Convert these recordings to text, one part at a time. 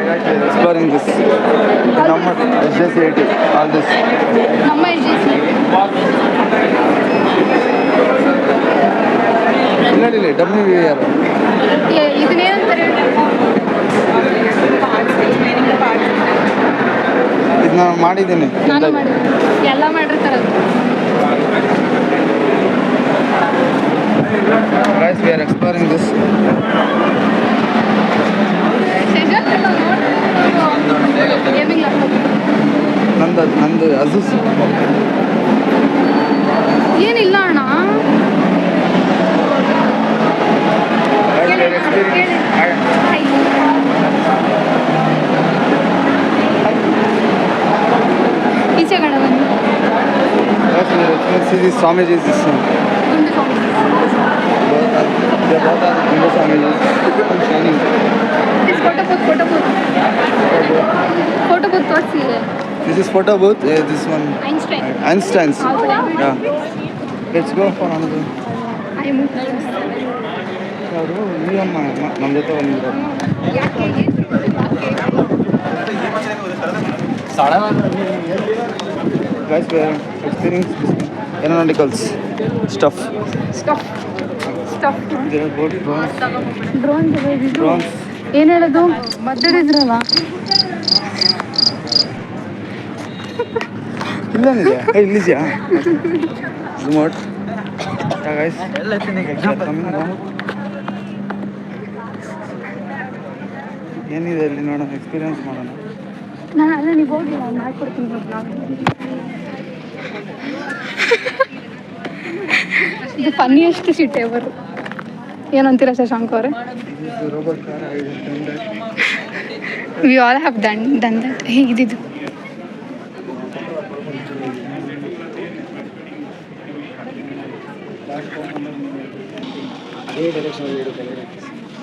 exploring this. Number SJC80, all this. ನಮ್ಮ SJC. ಇಲ್ಲ WVR. ಇದನ್ನೇನಂತಾರೆ? ಇದು ನಾನು ಮಾಡಿದ್ದೀನಿ. ನಾನು ಮಾಡಿದ್ದೀನಿ. ಎಲ್ಲ ಮಾಡಿರ್ತಾರೆ. Guys, we are exploring this. ನಂದು ಅಜೂಸ್ ಏನಿಲ್ಲ ಅಣ್ಣ. ಈಚೆ ಕಡೆ ಬನ್ನಿ. ಸ್ವಾಮೀಜಿ ಫೋಟೋ ಬೂತ್ ತೋರಿಸಿ. This is photo booth. This one. Einstein's. Yeah. Let's go for another. ಯಾರು ಈ ಅಮ್ಮ ನಮ್ಮ ಜೊತೆ ಬಂದಿದ್ದಾರೆ. Guys, we are experiencing aeronautics stuff. There are both drones. ಏನು ಹೇಳೋದು ಮಧ್ಯದಿದ್ರಲ್ಲ. ಇಲ್ಲಿದೆಯಾ? ಇಲ್ಲಿದೆಯಾ? ರಿಮೋಟ್. ಗೈಸ್ ಏನಿದೆ ಇಲ್ಲಿ ನೋಡೋಣ, ಎಕ್ಸ್ಪೀರಿಯನ್ಸ್ ಮಾಡೋಣ. ನಾನು ಅಲ್ಲ, ನೀವು ಹೋಗಿ ನಾನು ಮಾಡ್ಕೊಡ್ತೀನಿ. ಇದು ಫನ್ನಿಯೆಸ್ಟ್ ಶಿಟ್ ಎವರ್. ಏನಂತೀರ ಶಶಾಂಕ್ ಅವರೇ? We all have done that. ಹೇಗಿದ್ದು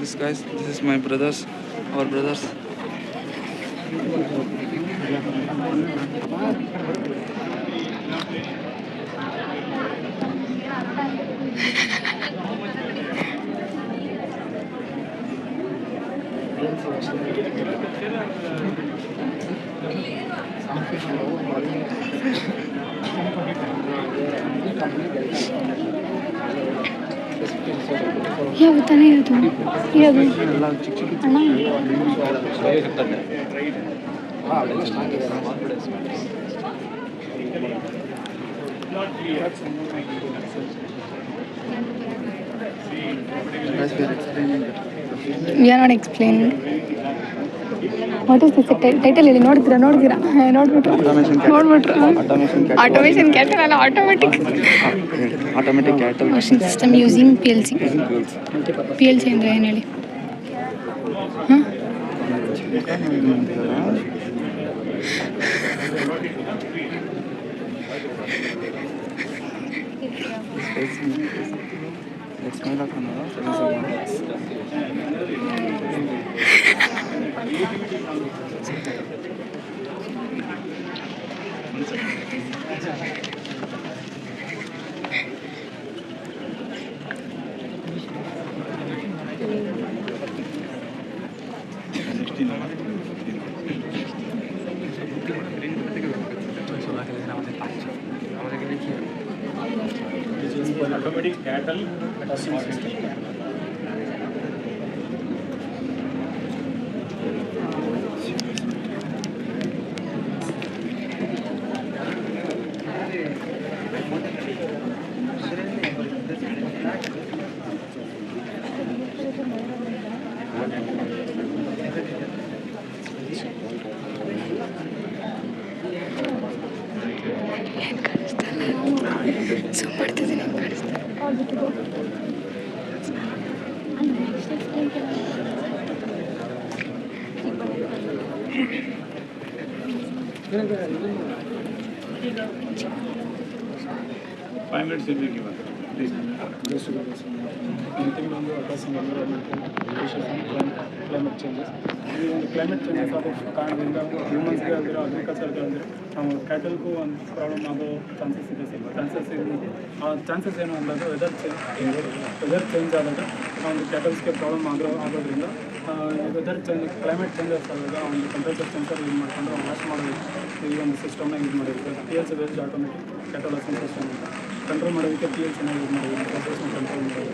This guys, this is my brothers, our brothers. ಯಾವ ತಾನೇ ಇದು ಯಾವುದು ಅಣ್ಣ? We are not explaining. What is this title? ಇಲ್ಲಿ ನೋಡ್ಬಿಟ್ರು ಆಟೋಮೇಷನ್ ಕ್ಯಾಟಲ್ ಅಲ್ಲ, automatic cattle washing system using PLC. PLC ಅಂದರೆ ಏನು ಹೇಳಿ? Automatic cattle washing system. Zoom ಮಾಡ್ತಿದ್ದೀನಿ, ಕಾಣಿಸ್ತಾ Five minutes will be given. Please. Anything on the addressing environment, climate changes. Climate changes ಕಾರಣದಿಂದ ಹ್ಯೂಮನ್ಸ್ಗೆ ಅಂದರೆ ಅಗ್ರಿಕಲ್ಚರ್ಗೆ ಅಂದರೆ ನಾವು ಕ್ಯಾಟಲ್ಗೂ ಒಂದು ಪ್ರಾಬ್ಲಮ್ ಆಗೋ ಚಾನ್ಸಸ್ ಇದೆ ಆ ಚಾನ್ಸಸ್ ಏನು ಅಂದಾಗ ವೆದರ್ ಚೇಂಜ್ ಆದಾಗ ಒಂದು ಕ್ಯಾಟಲ್ಸ್ಗೆ ಪ್ರಾಬ್ಲಮ್ ಆಗೋದ್ರಿಂದ ವೆದರ್ ಚೇಂಜ್ ಕ್ಲೈಮೇಟ್ ಚೇಂಜಸ್ ಆದಾಗ ಒಂದು ಟೆಂಪ್ರೇಚರ್ ಸೆನ್ಸರ್ ಯೂಸ್ ಮಾಡಿಕೊಂಡು ವಾಶ್ ಮಾಡೋದಕ್ಕೆ ಈ ಒಂದು ಸಿಸ್ಟಮ್ನ ಯೂಸ್ ಮಾಡಿರ್ತಾರೆ. P L C based automatic ಕ್ಯಾಟಲಾಗ್ಸಿಂಗ್ ಸಿಸ್ಟಮ್ ಅಂತ ಕಂಟ್ರೋಲ್ ಮಾಡೋದಕ್ಕೆ ಪಿ ಎಲ್ ಸಿನ ಯೂಸ್ ಮಾಡಿದ್ದೀವಿ. ಪ್ರೊಸೆಸ್ನ ಕಂಟ್ರೋಲ್ ಮಾಡೋದು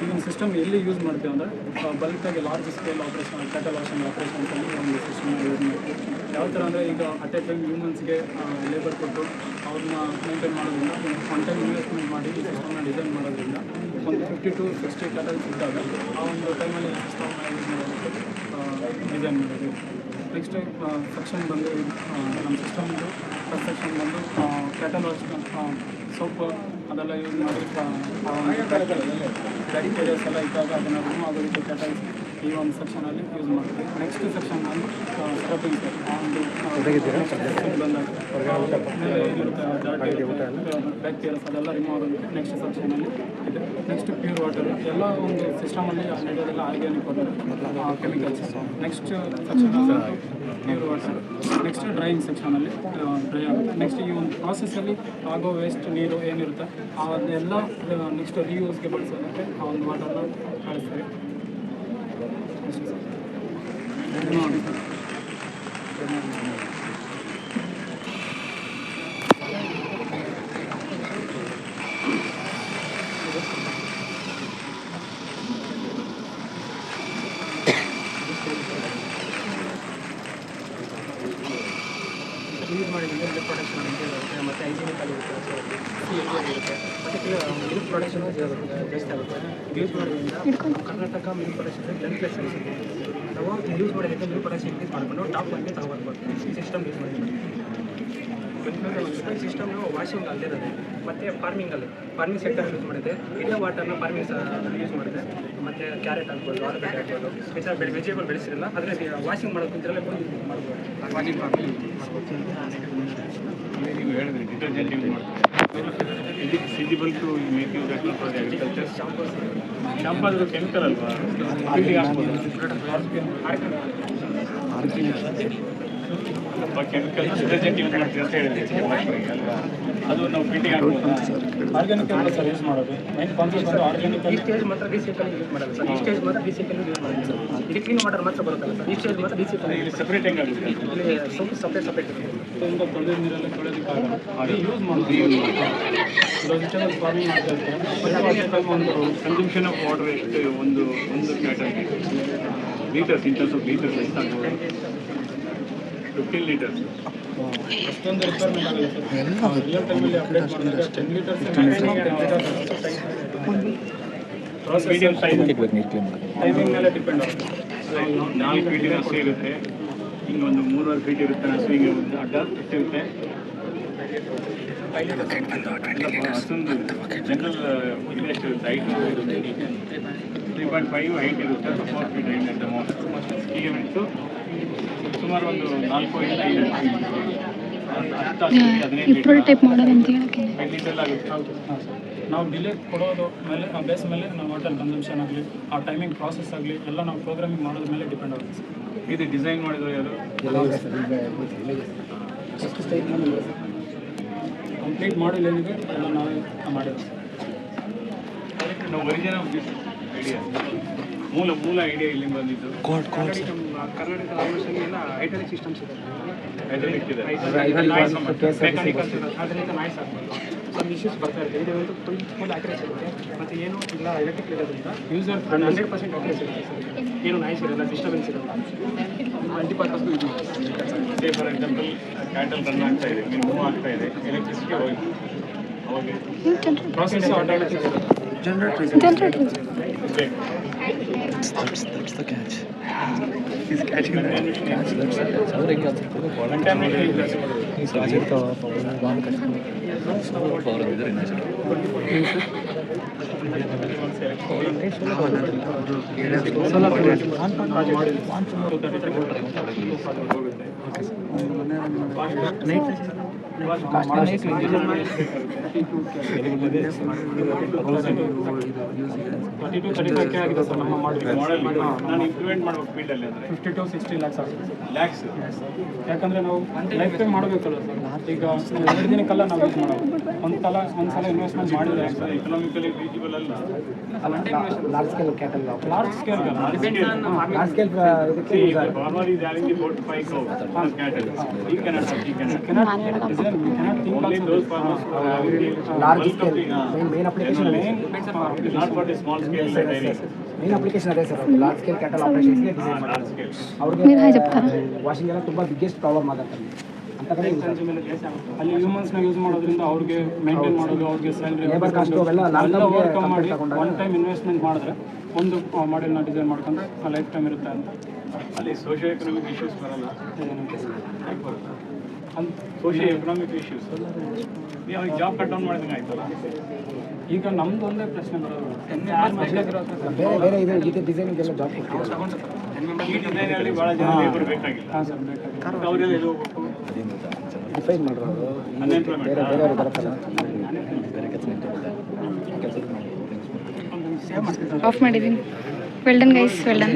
ಈ ಒಂದು ಸಿಸ್ಟಮ್ ಎಲ್ಲಿ ಯೂಸ್ ಮಾಡ್ತೀವಿ ಅಂದರೆ ಬಲ್ಕಾಗಿ ಲಾರ್ಜ್ ಸ್ಕೇಲ್ ಆಪ್ರೇಷನ್ ಕ್ಯಾಟಲಾಗ್ಸಿಂಗ್ ಆಪ್ರೇಷನ್ಸಲ್ಲಿ ಒಂದು ಸಿಸ್ಟಮ್ನ ಯೂಸ್ ಮಾಡ್ತೀವಿ. ಯಾವ ಥರ ಅಂದರೆ ಈಗ ಅಟ್ ಎ ಟೈಮ್ ಹ್ಯೂಮನ್ಸ್ಗೆ ಲೇಬರ್ ಕೊಟ್ಟು ಅವ್ರನ್ನ ಮೇಂಟೈನ್ ಮಾಡೋದ್ರಿಂದ ಒನ್ ಟೈಮ್ ಇನ್ವೆಸ್ಟ್ಮೆಂಟ್ ಮಾಡಿ ಈ ಸಿಸ್ಟಮ್ನ ಡಿಸೈನ್ ಮಾಡೋದ್ರಿಂದ ಒಂದು 50 to 60 ಕ್ಯಾಟಲ್ಸ್ ಇದ್ದಾಗ ಆ ಒಂದು ಟೈಮಲ್ಲಿ ಈ ಸಿಸ್ಟಮ್ನ ಯೂಸ್ ಮಾಡೋದಕ್ಕೆ ಡಿಸೈನ್ ಮಾಡಿದ್ವಿ. ನೆಕ್ಸ್ಟ್ ಸೆಕ್ಷನ್ ಬಂದು ನಮ್ಮ ಸಿಸ್ಟಮ್ದು ಫಸ್ಟ್ ಸೆಕ್ಷನ್ ಬಂದು ಕ್ಯಾಟಲಾಗ್ಸ್ ಸೋಪ್ ಅದೆಲ್ಲ ಯೂಸ್ ಮಾಡಿ ಬ್ಯಾಕ್ಟೀರಿಯಾಸ್ ಎಲ್ಲ ಇದ್ದಾಗ ಅದನ್ನು ರಿಮೂವ್ ಆಗೋದಕ್ಕೆ ಕ್ಯಾಟಲ್ಸ್ ಈ ಒಂದು ಸೆಕ್ಷನಲ್ಲಿ ಯೂಸ್ ಮಾಡ್ತೀವಿ. ನೆಕ್ಸ್ಟ್ ಸೆಕ್ಷನ್ ಬಂದು ಸ್ಕ್ರಬ್ಬಿಂಗ್ ಆ ಒಂದು ಬಂದಾಗ ಏನಿರುತ್ತೆ ಬ್ಯಾಕ್ಟೀರಿಯಾಸ್ ಅದೆಲ್ಲ ರಿಮೂವ್ ಆಗೋದಕ್ಕೆ ನೆಕ್ಸ್ಟ್ ಸೆಕ್ಷನಲ್ಲಿ ಇದೆ. ನೆಕ್ಸ್ಟ್ ಪ್ಯೂರ್ ವಾಟರ್ ಎಲ್ಲ ಒಂದು ಸಿಸ್ಟಮಲ್ಲಿ ನಡೆಯೋದೆಲ್ಲ organic water chemicals. Next section pure water. Next drying ಸೆಕ್ಷನಲ್ಲಿ ಡ್ರೈ ಆಗುತ್ತೆ. ನೆಕ್ಸ್ಟ್ ಈ ಒಂದು ಪ್ರಾಸೆಸ್ಸಲ್ಲಿ ಆಗೋ ವೇಸ್ಟ್ ನೀರು ಏನಿರುತ್ತೆ ಅದನ್ನೆಲ್ಲ ನೆಕ್ಸ್ಟ್ ರೀಯೂಸ್ಗೆ ಬಳಸೋದಕ್ಕೆ ಆ ಒಂದು ವಾಟರ್ನ ಕಳಿಸ್ತೀವಿ. ಯೂಸ್ ಮಾಡಿದ್ರೆ ಮಿಲ್ಕ್ ಪ್ರೊಡಕ್ಷನ್ ಅಂತ ಇರುತ್ತೆ, ಮತ್ತು ಹೈಜಿನಿಕಲ್ ಇರುತ್ತೆ, ಇರುತ್ತೆ, ಮತ್ತು ಮಿಲ್ಕ್ ಪ್ರೊಡಕ್ಷನ್ ಜಾಸ್ತಿ ಆಗುತ್ತೆ. ಯೂಸ್ ಮಾಡೋದ್ರಿಂದ ಕರ್ನಾಟಕ ಮಿಲ್ಕ್ ಪ್ರೊಡಕ್ಷನ್ 10+ ಆಗುತ್ತೆ. ನಾವು ಯೂಸ್ ಮಾಡೋದಕ್ಕೆ ಮಿಲ್ಕ್ ಪ್ರೊಡಕ್ಷನ್ ಇನ್ಕ್ರೀಸ್ ಮಾಡಿಕೊಂಡು ಟಾಪ್ 1ಗೆ ತಗೊಬರ್ಬೋದು. ಸಿಸ್ಟಮ್ ಯೂಸ್ ಮಾಡಿದ್ದೀವಿ. ಸಿಸ್ಟಮ್ ವಾಷಿಂಗ್ ಅಲ್ಲಿರೋದು ಮತ್ತು ಫಾರ್ಮಿಂಗ್ ಸೆಕ್ಟರ್ ಯೂಸ್ ಮಾಡಿದೆ. ಇದೇ ವಾಟರ್ನ ಫಾರ್ಮಿಂಗ್ ಯೂಸ್ ಮಾಡಿದೆ. ಮತ್ತು ಕ್ಯಾರೆಟ್ ಆಗ್ಬೋದು, ಆಲೂಗಡ್ಡೆ ಆಗ್ಬೋದು, ಸ್ಪೆಷಲ್ ವೆಜಿಟೇಬಲ್ ಬೆಳೆಸಿರಲ್ಲ ಅದರಲ್ಲಿ ವಾಷಿಂಗ್ ಮಾಡೋಕ್ಕಿಂತಲೇ ಮಾಡ್ಬೋದು. ವಾಷಿಂಗ್ ನೀವು ಹೇಳಿದ್ರಿ ಡಿಟರ್ಜೆಂಟ್ ಯೂಸ್ ಮಾಡ್ತಾರೆ. ಇದಕ್ಕೆ feasible to make use for agriculture. Shampoo ಅದು ಕೆಮಿಕಲ್ ಅಲ್ವಾ, ಫೀಲ್ಡಿಗೆ ಹಾಕ್ಬೋದು. ಕೆಮಿಕಲ್ ಡಿಟರ್ಜೆಂಟ್ ಯೂಸ್ ಮಾಡ್ತೀವಿ ಅಂತ ಹೇಳಿದ್ವಿ ಅಲ್ವಾ, ಅದು ನಾವು ಫೀಲ್ಡಿಗೆ ಹಾಕ್ಬೋದು. ಆರ್ಗ್ಯಾನಿಕ್ ಎಲ್ಲ ಸರ್ ಯೂಸ್ ಮಾಡೋದು ಮೈನ್ ಕಾನ್ಸೆಪ್ಟ್ ಬಂದು ಆರ್ಗ್ಯಾನಿಕ್. ಈ ಸ್ಟೇಜ್ ಮಾತ್ರ ರಿಸೈಕಲ್ ಯೂಸ್ ಮಾಡಲ್ಲ ಸರ್. ಈ ಸ್ಟೇಜ್ ಮಾತ್ರ ರಿಸೈಕಲ್ ಯೂಸ್ ಮಾಡಲ್ಲ ಸರ್. ಇದು ಕ್ಲೀನ್ ವಾಟರ್ ಮಾತ್ರ ಬರುತ್ತಲ್ಲ ಸರ್. ಈ ಸ್ಟೇಜ್ ಮಾತ್ರ ರಿಸೈಕಲ್. ಇಲ್ಲಿ ಸಪ್ರೇಟ್ ಹೆಂಗಾಗುತ್ತೆ, ಇಲ್ಲಿ ಸೋಪ್ ಸಪ್ರೇಟ್ ಇರುತ್ತೆ. ಇದರಿಂದ ತೊಳೆದ ನೀರೆಲ್ಲ ತೊಳೆಯೋದಕ್ಕಾಗಲ್ಲ, ಅದು ಯೂಸ್ ಮಾಡೋದು. ವೆಜಿಟೇಬಲ್ ಫಾರ್ಮಿಂಗ್ ಮಾಡ್ತಾ ಇರ್ತಾರೆ. ಒಂದು ಕನ್ಸಂಪ್ಷನ್ ಆಫ್ ವಾಟರ್ ಎಷ್ಟು ಒಂದು ಕ್ಯಾಟಲ್ಗೆ litres in terms of litres ಎಷ್ಟಾಗ್ಬೋದು? 15 ಲೀಟರ್ಸ್. ಅಷ್ಟೊಂದು ರಿಕ್ವೈರ್ಮೆಂಟ್ ಆಗಲ್ಲ ಸರ್. ರಿಯಲ್ ಟೈಮಲ್ಲಿ ಅಪ್ಡೇಟ್ ಮಾಡಿದ್ರೆ 10 ಲೀಟರ್ಸ್ ಮೀಡಿಯಂ ಸೈಜ್ ಟೈಮಿಂಗ್ ಮೇಲೆ ಡಿಪೆಂಡ್ ಆಗುತ್ತೆ. 4 ಫೀಟಿನ ಹಸು ಇರುತ್ತೆ, ಹಿಂಗೆ ಒಂದು 3.5 ಫೀಟ್ ಇರುತ್ತೆ ಹಸು. ಹಿಂಗೆ ಒಂದು ಅಡ್ಡ ಎಷ್ಟಿರುತ್ತೆ ಹಸುಂದು ಜನರಲ್ ಇದು ಎಷ್ಟಿರುತ್ತೆ ಹೈಟ್ 3.5 ಹೈಟ್ ಇರುತ್ತೆ, 4 ಫೀಟ್ ಹೈಟ್ ಅಂತ ಮೋಸ್ಟ್. ಈಗ ಬಿಟ್ಟು ಸುಮಾರು ಒಂದು 4 ಇಂದ 5 ಫುಲ್ ಟೈಪ್ ಮಾಡೋದಂತ ಹೇಳಕ್ಕೆ 5 ಲೀಟರ್ ಆಗುತ್ತೆ. ನಾವು ಡಿಲೇ ಕೊಡೋದು ಮೇಲೆ ಬೇಸ್ ಮೇಲೆ ನಾವು ವಾಟರ್ ಕನ್ಸಂಪ್ಷನ್ ಆಗಲಿ ಆ ಟೈಮಿಂಗ್ ಪ್ರಾಸೆಸ್ ಆಗಲಿ ಎಲ್ಲ ನಾವು ಪ್ರೋಗ್ರಾಮಿಂಗ್ ಮಾಡೋದ್ರ ಮೇಲೆ ಡಿಪೆಂಡ್ ಆಗುತ್ತೆ ಸರ್. ಇದು ಡಿಸೈನ್ ಮಾಡಿದ್ರು ಯಾರು? ಕಂಪ್ಲೀಟ್ ಮಾಡಲ್ ಏನಿದೆ ಎಲ್ಲ ನಾವೇ ಮಾಡಿರೋದು. ನಾವು ಒರಿಜಿನ್ ಆಫ್ ದಿಸ್ ಐಡಿಯಾ, ಮೂಲ ಐಡಿಯಾ ಇಲ್ಲಿ ಬಂದಿದ್ದು ಕರ್ನಾಟಕ ಆಲ್ಮೋಸ್ಟ್ ಎಲ್ಲ ಹೈಡ್ರಾಲಿಕ್ ಸಿಸ್ಟಮ್ಸ್ ಇದೆ. ಹೈಡ್ರಾಲಿಕ್ ಇದೆ, ಮೆಕ್ಯಾನಿಕಲ್ಸ್ ಇದೆ. ಅದರಿಂದ ನಾಯ್ಸ್ ಆಗ್ಬೋದು, some ಇಶ್ಯೂಸ್ ಬರ್ತಾ ಇರುತ್ತೆ. ಇದು ಒಂದು ಫುಲ್ ಅಕ್ಯುರೇಸಿ ಇರುತ್ತೆ. ಮತ್ತು ಏನು ಇಲ್ಲ ಎಲೆಕ್ಟ್ರಿಕ್ ಇರೋದ್ರಿಂದ ಯೂಸರ್ 100% ಅಕ್ಯುರೇಸಿ ಇರುತ್ತೆ ಸರ್. ಏನು ನಾಯ್ಸ್ ಇರಲ್ಲ, ಡಿಸ್ಟರ್ಬೆನ್ಸ್ ಇರಲ್ಲ. ಮಲ್ಟಿಪರ್ಪಸ್ಗೂ ಯೂಸ್ ಮಾಡ್ತೀವಿ. Say for example cattle run ಆಗ್ತಾ ಇದೆ, ಮೂವ್ ಆಗ್ತಾ ಇದೆ, ಎಲೆಕ್ಟ್ರಿಸಿಟಿ ಹೋಗಿ ಅವಾಗ ಪ್ರಾಸೆಸ್ ಆಟೋಮೆಟಿಕ್ ಜನರೇಟರ್ ಬೇಕು. That's the catch. He's catching the catch. $32-35K ಆಗಿದೆ ಸರ್ ನಮ್ಮ ಮಾಡಲ್ ನಾನು ಇಂಪ್ಲಿಮೆಂಟ್ ಮಾಡೋ ಫೀಲ್ಡಲ್ಲಿ ಅಂದರೆ 50 to 60 lakhs ಆಗುತ್ತೆ ಲ್ಯಾಕ್ಸ್. ಯಾಕಂದರೆ ನಾವು ಲೈಫ್ ಟೈಮ್ ಮಾಡಬೇಕಲ್ಲ ಸರ್. ಈಗ 2 ದಿನಕ್ಕೆಲ್ಲ ನಾವು ಯೂಸ್ ಮಾಡೋದು. ಒಂದ್ಸಲ ಇನ್ವೆಸ್ಟ್ಮೆಂಟ್ ಮಾಡಿದರೆ ಎಕನಾಮಿಕಲಿ ಫೀಸಿಬಲ್ ಅಲ್ಲ. Large scale cattle large scale farmer is having the 4 to 5 cows on cattle. He cannot think only those farmers who are having the large bulk of scale the main application not for the small scale dairy. Main application ಅದೇ sir. Large scale cattle ಆಪರೇಷನ್ಸ್ಗೆ design Large scale. మీరు hi చెప్తారా? ಅವ್ರಿಗೆ washing ಎಲ್ಲ ತುಂಬ biggest problem ಆಗುತ್ತೆ ಅಂತ ಕಡೆ ಅಲ್ಲಿ ಹ್ಯೂಮನ್ಸ್ನ ಯೂಸ್ ಮಾಡೋದ್ರಿಂದ ಅವ್ರಿಗೆ ಮೇಂಟೈನ್ ಮಾಡೋದು, ಅವ್ರಿಗೆ ಸ್ಯಾಲ್ರಿ, ಲೇಬರ್ ಕಾಸ್ಟ್ ಅವೆಲ್ಲ ಓವರ್ಕಮ್ ಮಾಡಿ ಒನ್ ಟೈಮ್ ಇನ್ವೆಸ್ಟ್ಮೆಂಟ್ ಮಾಡಿದ್ರೆ ಒಂದು ಮಾಡೆಲ್ನ ಡಿಸೈನ್ ಮಾಡ್ಕೊಂಡ್ರೆ ಲೈಫ್ ಟೈಮ್ ಇರುತ್ತೆ ಅಂತ. ಅಲ್ಲಿ ಸೋಷಿಯೋ ಎಕನಾಮಿಕ್ ಇಶ್ಯೂಸ್ ಬರಲ್ಲ. ಸೋಷಿಯೋ ಎಕನಾಮಿಕ್ ಇಶ್ಯೂಸ್ ನೀವು ಅವ್ರಿಗೆ ಜಾಬ್ ಕಟ್ ಡೌನ್ ಮಾಡಿದಂಗೆ ಆಯ್ತಲ್ಲ. ಈಗ ನಮ್ದು ಒಂದೇ ಪ್ರಶ್ನೆ ಬರೋದು, ಬೇರೆ ಇದು ಡಿಸೈನಿಂಗೆಲ್ಲ ಜಾಬ್ ಈ ಡಿಸೈನಲ್ಲಿ ಭಾಳ ಜನ ಲೇಬರ್ ಬೇಕಾಗಿಲ್ಲ. ಹಾಂ ಸರ್ ಬೇಕಾಗುತ್ತೆ. ಅವರೆಲ್ಲ ಎಲ್ಲಿ ಹೋಗ್ಬೇಕು? ಡಿಫೈನ್ ಮಾಡಿರೋದು ಅನ್ಎಂಪ್ಲಾಯ್ಮೆಂಟ್. ಬೇರೆಯವ್ರು ಬರುತ್ತಲ್ಲ. ಆಫ್ ಮಾಡಿದ್ದೀನಿ. Well done guys, well done.